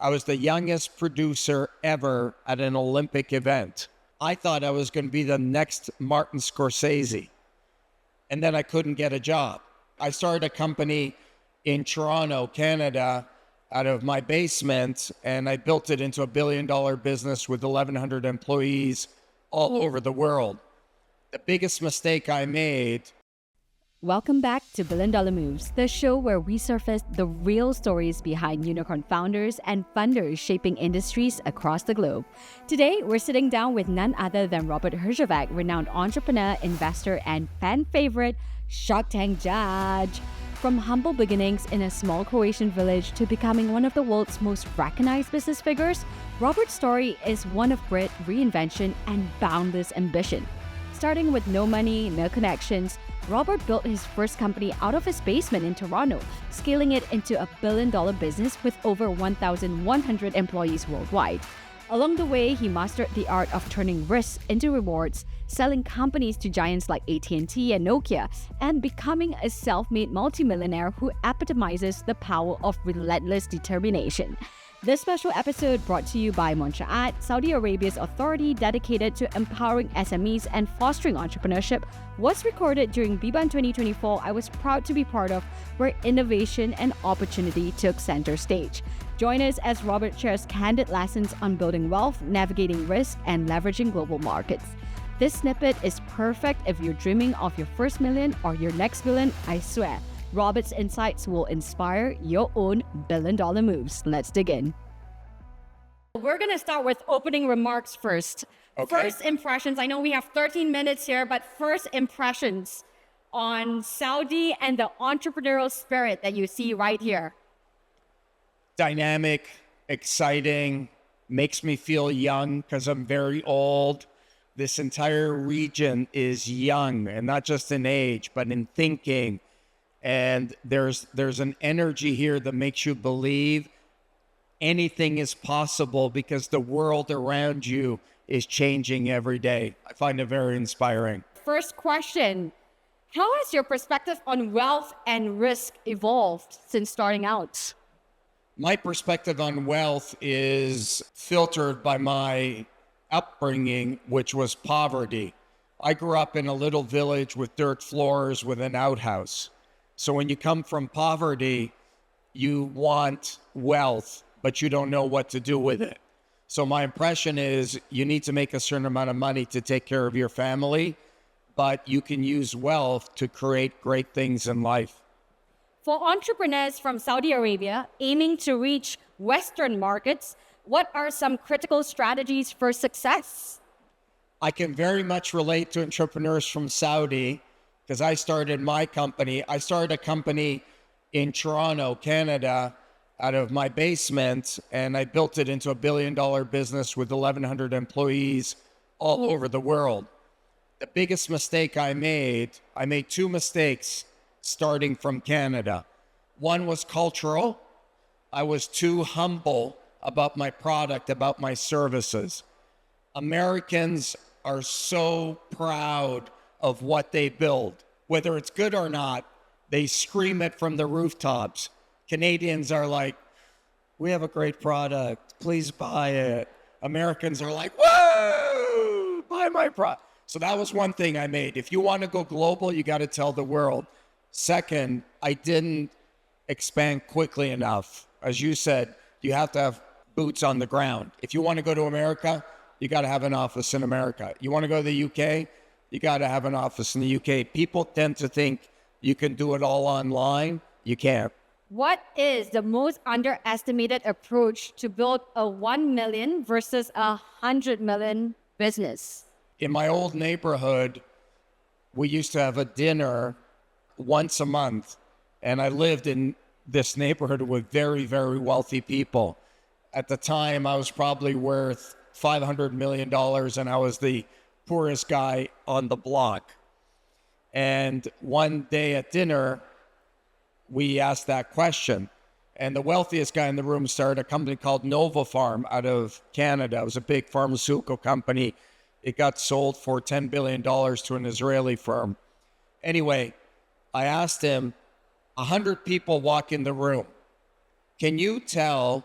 I was the youngest producer ever at an Olympic event. I thought I was going to be the next Martin Scorsese. And then I couldn't get a job. I started a company in Toronto, Canada, out of my basement, and I built it into $1 billion business with 1,100 employees all over the world. The biggest mistake I made. Welcome back to Billion Dollar Moves, the show where we surface the real stories behind unicorn founders and funders shaping industries across the globe. Today, we're sitting down with none other than Robert Herjavec, renowned entrepreneur, investor, and fan favorite Shark Tank judge. From humble beginnings in a small Croatian village to becoming one of the world's most recognized business figures, Robert's story is one of grit, reinvention, and boundless ambition. Starting with no money, no connections, Robert built his first company out of his basement in Toronto, scaling it into a billion-dollar business with over 1,100 employees worldwide. Along the way, he mastered the art of turning risks into rewards, selling companies to giants like AT&T and Nokia, and becoming a self-made multimillionaire who epitomizes the power of relentless determination. This special episode brought to you by Monsha'at, Saudi Arabia's authority dedicated to empowering SMEs and fostering entrepreneurship, was recorded during Biban 2024 I was proud to be part of, where innovation and opportunity took center stage. Join us as Robert shares candid lessons on building wealth, navigating risk, and leveraging global markets. This snippet is perfect if you're dreaming of your first million or your next billion, I swear. Robert's insights will inspire your own billion-dollar moves. Let's dig in. We're going to start with opening remarks first. Okay. First impressions. I know we have 13 minutes here, but first impressions on Saudi and the entrepreneurial spirit that you see right here. Dynamic, exciting, makes me feel young because I'm very old. This entire region is young, and not just in age, but in thinking. And there's an energy here that makes you believe anything is possible because the world around you is changing every day. I find it very inspiring. First question, how has your perspective on wealth and risk evolved since starting out? My perspective on wealth is filtered by my upbringing, which was poverty. I grew up in a little village with dirt floors with an outhouse. So when you come from poverty, you want wealth, but you don't know what to do with it. So my impression is you need to make a certain amount of money to take care of your family, but you can use wealth to create great things in life. For entrepreneurs from Saudi Arabia aiming to reach Western markets, what are some critical strategies for success? I can very much relate to entrepreneurs from Saudi because I started my company. I started a company in Toronto, Canada, out of my basement, and I built it into $1 billion business with 1,100 employees all over the world. The biggest mistake I made two mistakes starting from Canada. One was cultural. I was too humble about my product, about my services. Americans are so proud of what they build. Whether it's good or not, they scream it from the rooftops. Canadians are like, we have a great product, please buy it. Americans are like, whoa, buy my product. So that was one thing I made. If you want to go global, you got to tell the world. Second, I didn't expand quickly enough. As you said, you have to have boots on the ground. If you want to go to America, you got to have an office in America. You want to go to the UK, you got to have an office in the UK. People tend to think you can do it all online. You can't. What is the most underestimated approach to build a 1 million versus a 100 million business? In my old neighborhood, we used to have a dinner once a month, and I lived in this neighborhood with very, very wealthy people. At the time, I was probably worth $500 million, and I was the poorest guy on the block. And one day at dinner, we asked that question. And the wealthiest guy in the room started a company called Nova Farm out of Canada. It was a big pharmaceutical company. It got sold for $10 billion to an Israeli firm. Anyway, I asked him, 100 people walk in the room. Can you tell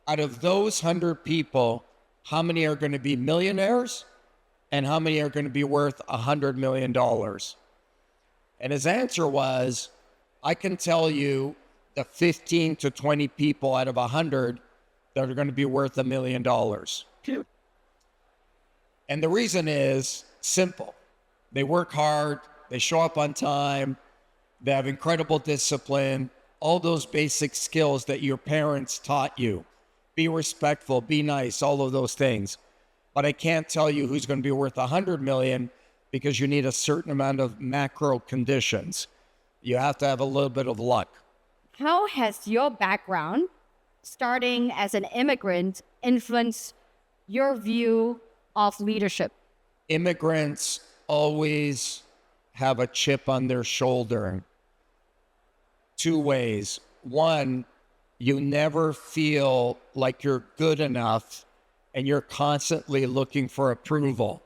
out of those 100 people, how many are going to be millionaires and how many are going to be worth $100 million? And his answer was, I can tell you the 15 to 20 people out of 100 that are going to be worth $1 million. And the reason is simple. They work hard, they show up on time, they have incredible discipline, all those basic skills that your parents taught you. Be respectful, be nice, all of those things. But I can't tell you who's going to be worth 100 million because you need a certain amount of macro conditions. You have to have a little bit of luck. How has your background, starting as an immigrant, influenced your view of leadership? Immigrants always have a chip on their shoulder. Two ways. One, you never feel like you're good enough and you're constantly looking for approval.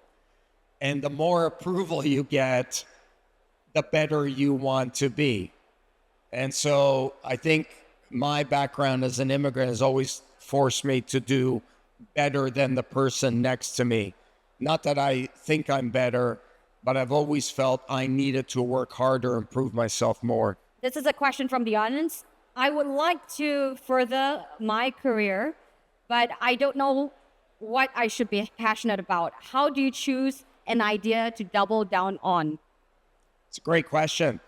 And the more approval you get, the better you want to be. And so I think my background as an immigrant has always forced me to do better than the person next to me. Not that I think I'm better, but I've always felt I needed to work harder and prove myself more. This is a question from the audience. I would like to further my career, but I don't know what I should be passionate about. How do you choose an idea to double down on? It's a great question.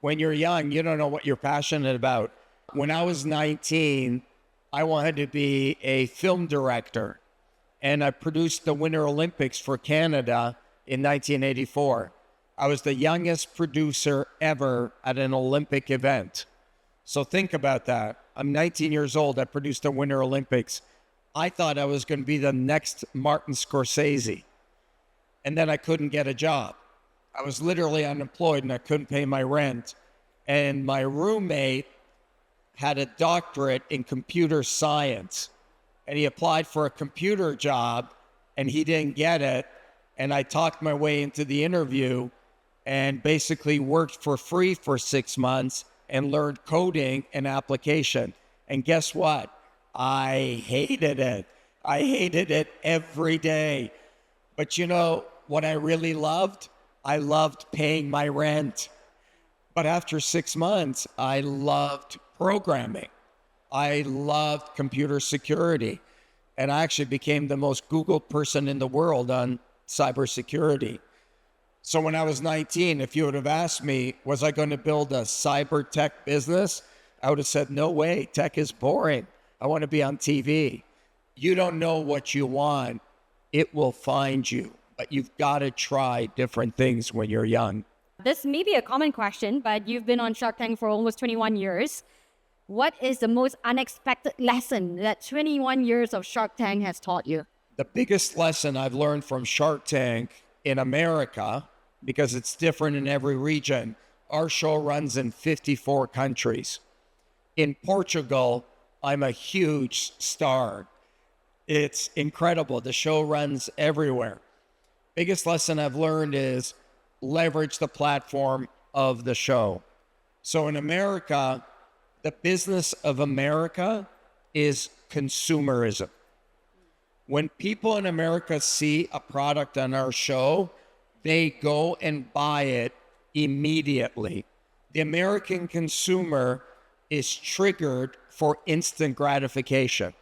When you're young, you don't know what you're passionate about. When I was 19, I wanted to be a film director, and I produced the Winter Olympics for Canada in 1984. I was the youngest producer ever at an Olympic event. So think about that. I'm 19 years old. I produced the Winter Olympics. I thought I was going to be the next Martin Scorsese. And then I couldn't get a job. I was literally unemployed and I couldn't pay my rent. And my roommate had a doctorate in computer science. And he applied for a computer job and he didn't get it. And I talked my way into the interview and basically worked for free for 6 months and learned coding and application. And guess what? I hated it. I hated it every day. But you know what I really loved? I loved paying my rent. But after 6 months, I loved programming. I loved computer security. And I actually became the most Googled person in the world on cybersecurity. So when I was 19, if you would have asked me, was I going to build a cyber tech business? I would have said, no way, tech is boring. I want to be on TV. You don't know what you want. It will find you, but you've got to try different things when you're young. This may be a common question, but you've been on Shark Tank for almost 21 years. What is the most unexpected lesson that 21 years of Shark Tank has taught you? The biggest lesson I've learned from Shark Tank in America, because it's different in every region, our show runs in 54 countries. In Portugal, I'm a huge star. It's incredible. The show runs everywhere. Biggest lesson I've learned is leverage the platform of the show. So in America, the business of America is consumerism. When people in America see a product on our show, they go and buy it immediately. The American consumer is triggered for instant gratification.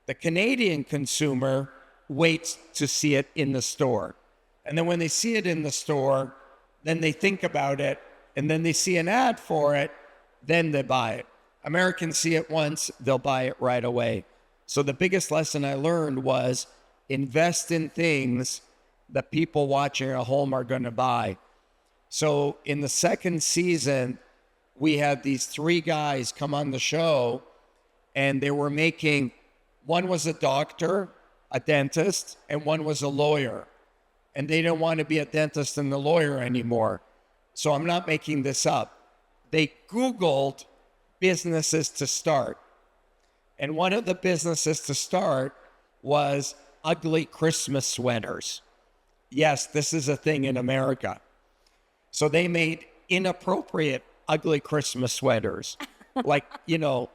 The Canadian consumer waits to see it in the store. And then when they see it in the store, then they think about it, and then they see an ad for it, then they buy it. Americans see it once, they'll buy it right away. So the biggest lesson I learned was invest in things that people watching at home are going to buy. So in the second season, we had these 3 guys come on the show, and they were making, one was a doctor, a dentist, and one was a lawyer. And they didn't want to be a dentist and a lawyer anymore. So I'm not making this up. They Googled businesses to start. And one of the businesses to start was ugly Christmas sweaters. Yes, this is a thing in America. So they made inappropriate, ugly Christmas sweaters. like,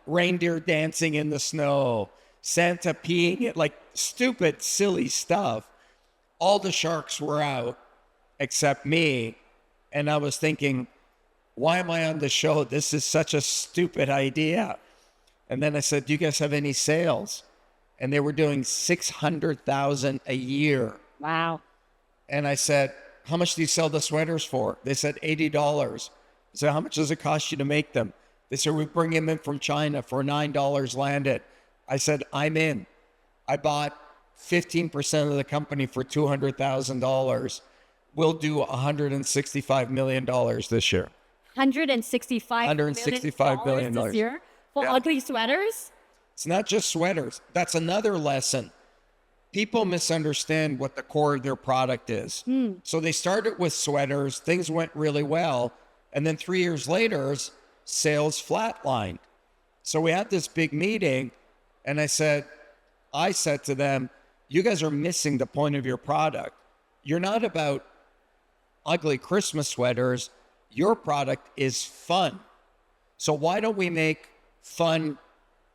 reindeer dancing in the snow, Santa peeing, like stupid, silly stuff. All the sharks were out except me. And I was thinking, why am I on the show? This is such a stupid idea. And then I said, do you guys have any sales? And they were doing 600,000 a year. Wow. And I said, how much do you sell the sweaters for? They said $80. I said, how much does it cost you to make them? They said, we bring them in from China for $9 landed. I said, I'm in. I bought 15% of the company for $200,000. We'll do $165 million this year. $165 million this year for ugly sweaters? It's not just sweaters. That's another lesson. People misunderstand what the core of their product is. So they started with sweaters. Things went really well. And then 3 years later, sales flatlined. So we had this big meeting. And I said to them, you guys are missing the point of your product. You're not about ugly Christmas sweaters. Your product is fun. So why don't we make fun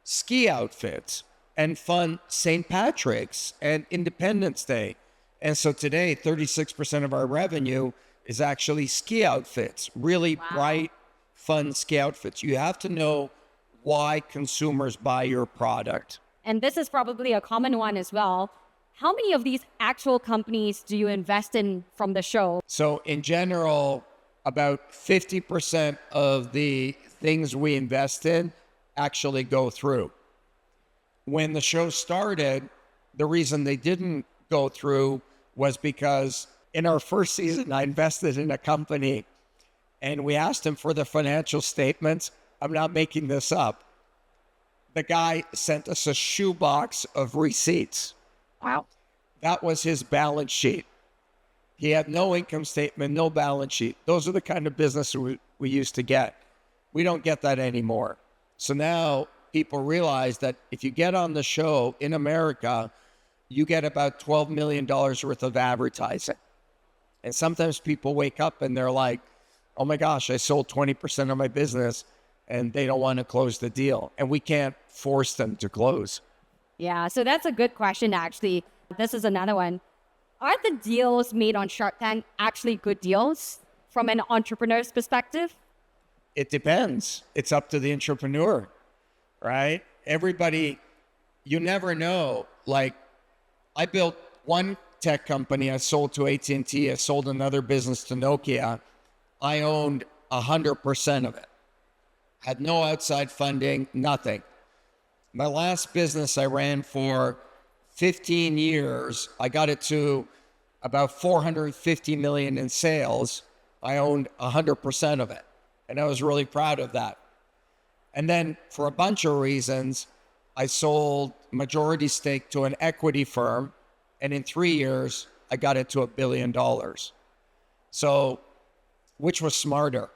ski outfits and fun St. Patrick's and Independence Day? And so today, 36% of our revenue is actually ski outfits, really bright, fun ski outfits. You have to know why consumers buy your product. And this is probably a common one as well. How many of these actual companies do you invest in from the show? So in general, about 50% of the things we invest in actually go through. When the show started, the reason they didn't go through was because in our first season, I invested in a company and we asked him for the financial statements. I'm not making this up. The guy sent us a shoebox of receipts. Wow. That was his balance sheet. He had no income statement, no balance sheet. Those are the kind of business we used to get. We don't get that anymore. So now people realize that if you get on the show in America, you get about $12 million worth of advertising. And sometimes people wake up and they're like, oh my gosh, I sold 20% of my business and they don't want to close the deal. And we can't force them to close. Yeah, so that's a good question, actually. This is another one. Are the deals made on Shark Tank actually good deals from an entrepreneur's perspective? It depends. It's up to the entrepreneur, right? Everybody, you never know. Like, I built one tech company. I sold to AT&T. I sold another business to Nokia. I owned 100% of it. Had no outside funding, nothing. My last business I ran for 15 years. I got it to about 450 million in sales. I owned 100% of it. And I was really proud of that. And then for a bunch of reasons, I sold majority stake to an equity firm. And in 3 years, I got it to $1 billion. So which was smarter?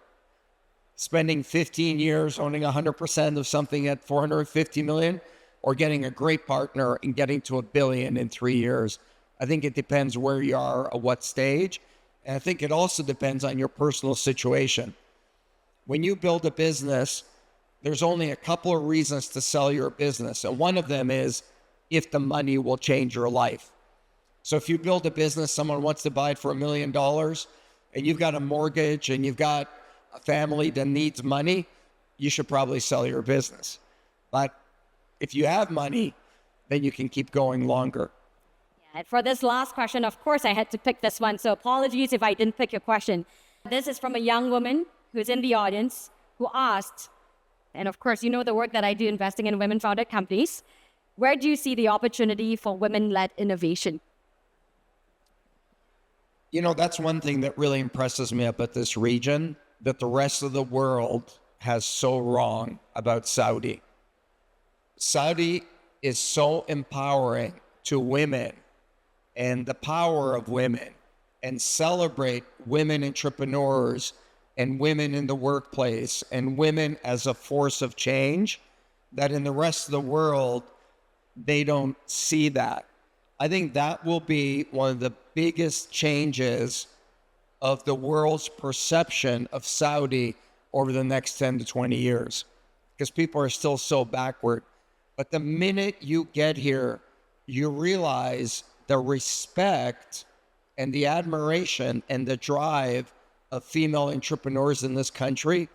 Spending 15 years owning 100% of something at 450 million, or getting a great partner and getting to $1 billion in 3 years? I think it depends where you are at what stage. And I think it also depends on your personal situation. When you build a business, there's only a couple of reasons to sell your business. And one of them is if the money will change your life. So if you build a business, someone wants to buy it for $1 million and you've got a mortgage and you've got a family that needs money, you should probably sell your business. But if you have money, then you can keep going longer. And for this last question, of course, I had to pick this one. So apologies if I didn't pick your question. This is from a young woman who's in the audience who asked, and of course, you know the work that I do investing in women-founded companies. Where do you see the opportunity for women-led innovation? You know, that's one thing that really impresses me about this region, that the rest of the world has so wrong about Saudi. Saudi is so empowering to women and the power of women, and celebrate women entrepreneurs and women in the workplace and women as a force of change, that in the rest of the world, they don't see that. I think that will be one of the biggest changes of the world's perception of Saudi over the next 10 to 20 years. because people are still so backward. But the minute you get here, you realize the respect and the admiration and the drive of female entrepreneurs in this country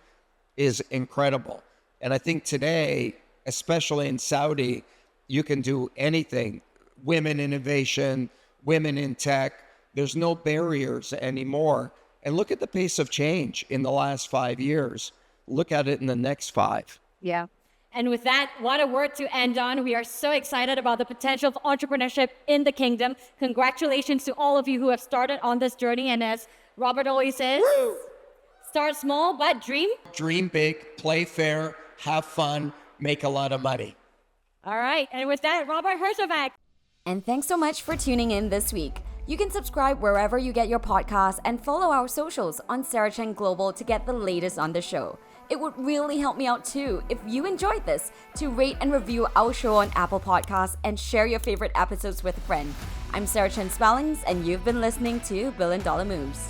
is incredible. And I think today, especially in Saudi, you can do anything. Women innovation, women in tech, there's no barriers anymore. And look at the pace of change in the last 5 years. Look at it in the next 5. Yeah. And with that, what a word to end on. We are so excited about the potential of entrepreneurship in the kingdom. Congratulations to all of you who have started on this journey. And as Robert always says, start small, but dream. Dream big, play fair, have fun, make a lot of money. All right. And with that, Robert Herjavec. And thanks so much for tuning in this week. You can subscribe wherever you get your podcasts and follow our socials on Sarah Chen Global to get the latest on the show. It would really help me out too if you enjoyed this to rate and review our show on Apple Podcasts and share your favorite episodes with a friend. I'm Sarah Chen-Spellings and you've been listening to Billion Dollar Moves.